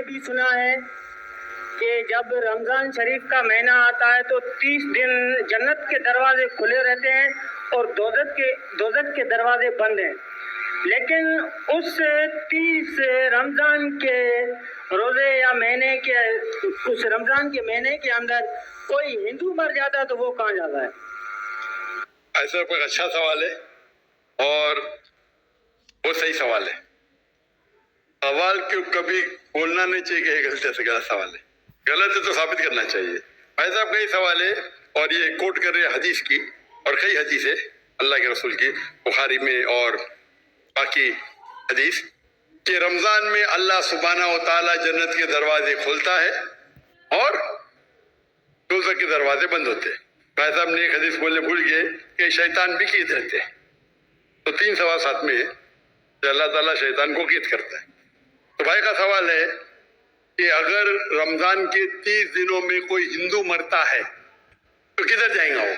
یہ بھی سنا ہے کہ جب رمضان شریف کا مہینہ آتا ہے تو 30 دن جنت کے دروازے کھلے رہتے ہیں اور دوزخ کے دروازے بند ہیں، لیکن اس 30 رمضان کے روزے یا مہینے کے اس رمضان کے مہینے کے اندر کوئی ہندو مر جاتا ہے تو وہ کہاں جاتا ہے؟ ایسا کوئی اچھا سوال ہے اور وہ صحیح سوال ہے. سوال کیوں کبھی بولنا نہیں چاہیے کہ یہ غلط ہے، غلط سوال ہے. غلط ہے تو ثابت کرنا چاہیے. بھائی صاحب کئی سوال ہے اور یہ کوٹ کر رہے ہیں حدیث کی، اور کئی حدیث ہے اللہ کے رسول کی بخاری میں اور باقی حدیث کہ رمضان میں اللہ سبحانہ و تعالیٰ جنت کے دروازے کھولتا ہے اور دوزخ کے دروازے بند ہوتے ہیں. بھائی صاحب نے ایک حدیث بولنے بھول گئے کہ شیطان بھی قید رہتے ہیں. تو 3 سوال ساتھ میں ہے کہ اللہ تعالیٰ شیطان کو قید کرتا ہے. تو بھائی کا سوال ہے کہ اگر رمضان کے 30 دنوں میں کوئی ہندو مرتا ہے تو کدھر جائیں گا وہ؟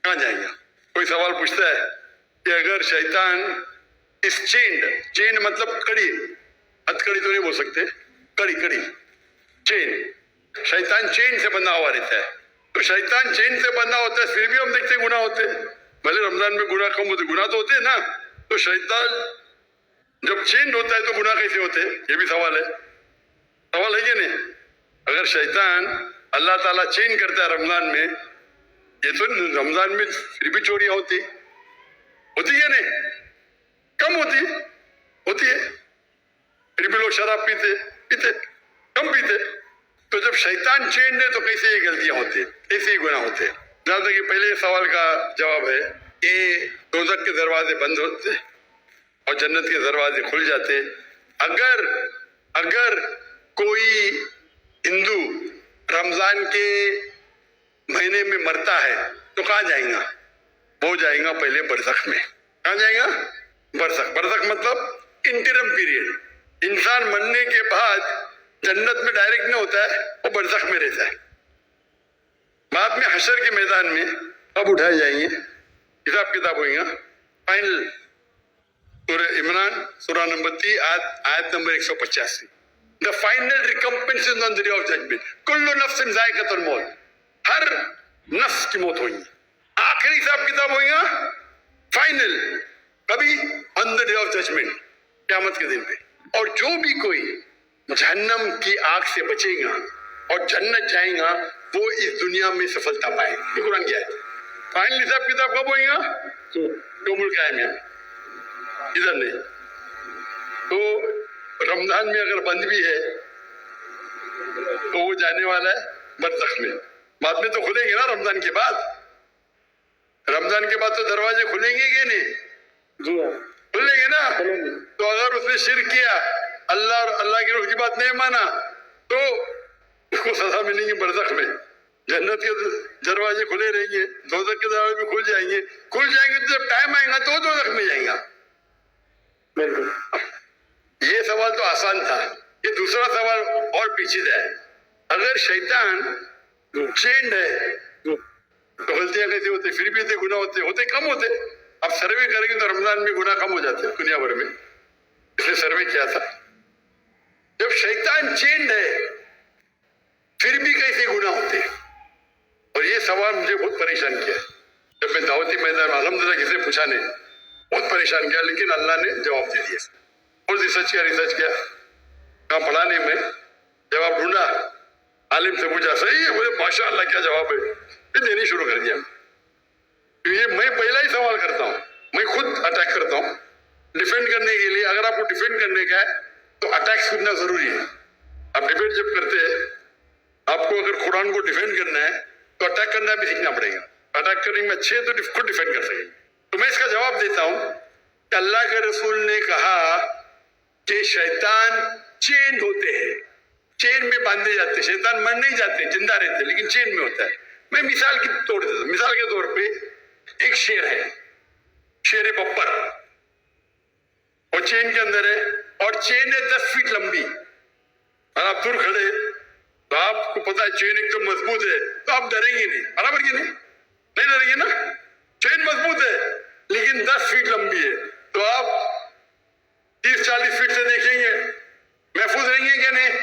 کہاں جائیں گا؟ کوئی سوال پوچھتا ہے کہ اگر شیطان اس چین مطلب کڑی، ہتھ کڑی تو نہیں بول سکتے، کڑی چین، شیطان چین سے بندھا ہوا رہتا ہے. تو شیطان چین سے بندھا ہوتا ہے پھر بھی ہم دیکھتے گناہ ہوتے ہیں. بھلے رمضان میں گناہ کم ہوتے، گناہ تو ہوتے ہیں نا. تو شیطان جب چین ہوتا ہے تو گناہ کیسے ہوتے ہیں؟ یہ بھی سوال ہے. سوال ہے کہ نہیں؟ اگر شیطان اللہ تعالیٰ چین کرتا ہے رمضان میں، یہ تو رمضان میں پھر بھی چوریاں ہوتی ہے نہیں؟ کم ہوتی ہے. پھر بھی لوگ شراب پیتے کم پیتے. تو جب شیطان چین ہے تو کیسے یہ غلطیاں ہوتی ہیں، کیسے یہ گناہ ہوتے ہیں؟ جہاں تک کہ پہلے سوال کا جواب ہے کہ دوزخ کے دروازے بند ہوتے اور جنت کے دروازے کھل جاتے. اگر کوئی ہندو رمضان کے مہینے میں مرتا ہے تو کہاں جائیں گا؟ وہ جائیں گا پہلے برزخ میں. کہاں جائیں گا؟ برزخ مطلب انٹرم پیریڈ. انسان مرنے کے بعد جنت میں ڈائریکٹ نہیں ہوتا ہے، وہ برزخ میں رہتا ہے. بعد میں حشر کے میدان میں اب اٹھائے جائیں گے، حساب کتاب ہوئیں گا. فائنل سورہ عمران سورہ نمبر 3 آیت number 185. The final recompense is on the day of judgment. کل نفس ذائقۃ الموت. ہر نفس کی موت ہوئی. آخری حساب کتاب ہوئے گا فائنل کبھی on the day of judgment، قیامت کے دن پہ. اور جو بھی کوئی جہنم کی آگ سے بچے گا اور جنت جائیں گا وہ اس دنیا میں سفلتا پائے. یہ قرآن کی آیت ہے. فائنل حساب کتاب کب ہوئے گا؟ یوم القیامہ میں، ادھر نہیں. تو رمضان میں اگر بند بھی ہے تو وہ جانے والا ہے برزخ میں. بعد میں تو کھلیں گے نا رمضان کے بعد. رمضان کے بعد تو دروازے کھلیں گے کہ نہیں؟ جی ہاں کھلیں گے نا. تو اگر اس نے شرک کیا، اللہ کی روح کی بات نہیں مانا، تو اس کو سزا ملیں گی برزخ میں. جنت کے دروازے کھلے رہیں گے، دوزخ کے دروازے بھی کھل جائیں گے تو جب ٹائم آئے گا تو دوزخ میں جائیں گا. بالکل. یہ سوال تو آسان تھا. یہ دوسرا سوال اور پیچیدہ ہے. اگر شیطان چینڈ ہے تو غلطیاں کیسے ہوتے؟ پھر بھی گناہ ہوتے کم ہوتے. اب سروے کریں گے تو رمضان میں گناہ کم ہو جاتے ہیں دنیا بھر میں. اس نے سروے کیا تھا. جب شیطان چینڈ ہے پھر بھی کیسے گناہ ہوتے؟ اور یہ سوال مجھے بہت پریشان کیا. جب میں دعوتی میدان الحمدللہ کسی نے پوچھا نہیں، بہت پریشان کیا، لیکن اللہ نے جواب دے دیا. اور ریسرچ کیا کہاں پڑھانے میں جواب ڈھونڈا، عالم سے پوچھا، صحیح ہے، بولے ماشاء اللہ کیا جواب ہے. پھر دینے شروع کر دیا. یہ میں پہلا ہی سوال کرتا ہوں، میں خود اٹیک کرتا ہوں ڈیفینڈ کرنے کے لیے. اگر آپ کو ڈیفینڈ کرنے کا ہے تو اٹیک سننا ضروری ہے. آپ ڈیبیٹ جب کرتے ہیں، آپ کو اگر قرآن کو ڈیفینڈ کرنا ہے تو اٹیک کرنا بھی سیکھنا پڑے گا. اٹیک کرنے میں اچھے تو خود ڈیفینڈ کر سکیں. تو میں اس کا جواب دیتا ہوں کہ اللہ کے رسول نے کہا کہ شیطان چین ہوتے ہیں، چین میں باندھے جاتے. شیطان مر نہیں جاتے، زندہ رہتے، لیکن چین میں ہوتا ہے. میں مثال کے طور پہ ایک شیر ہے، شیر بپر، وہ چین کے اندر ہے اور چین ہے 10 فیٹ لمبی. اور آپ دور کھڑے تو آپ کو پتا ہے چین ایک دم مضبوط ہے تو آپ ڈریں گے نہیں. برابر کی نہیں ڈریں گے نا. چین مضبوط ہے لیکن 10 فیٹ لمبی ہے تو آپ 30-40 فیٹ سے دیکھیں گے محفوظ رہیں گے کہ نہیں؟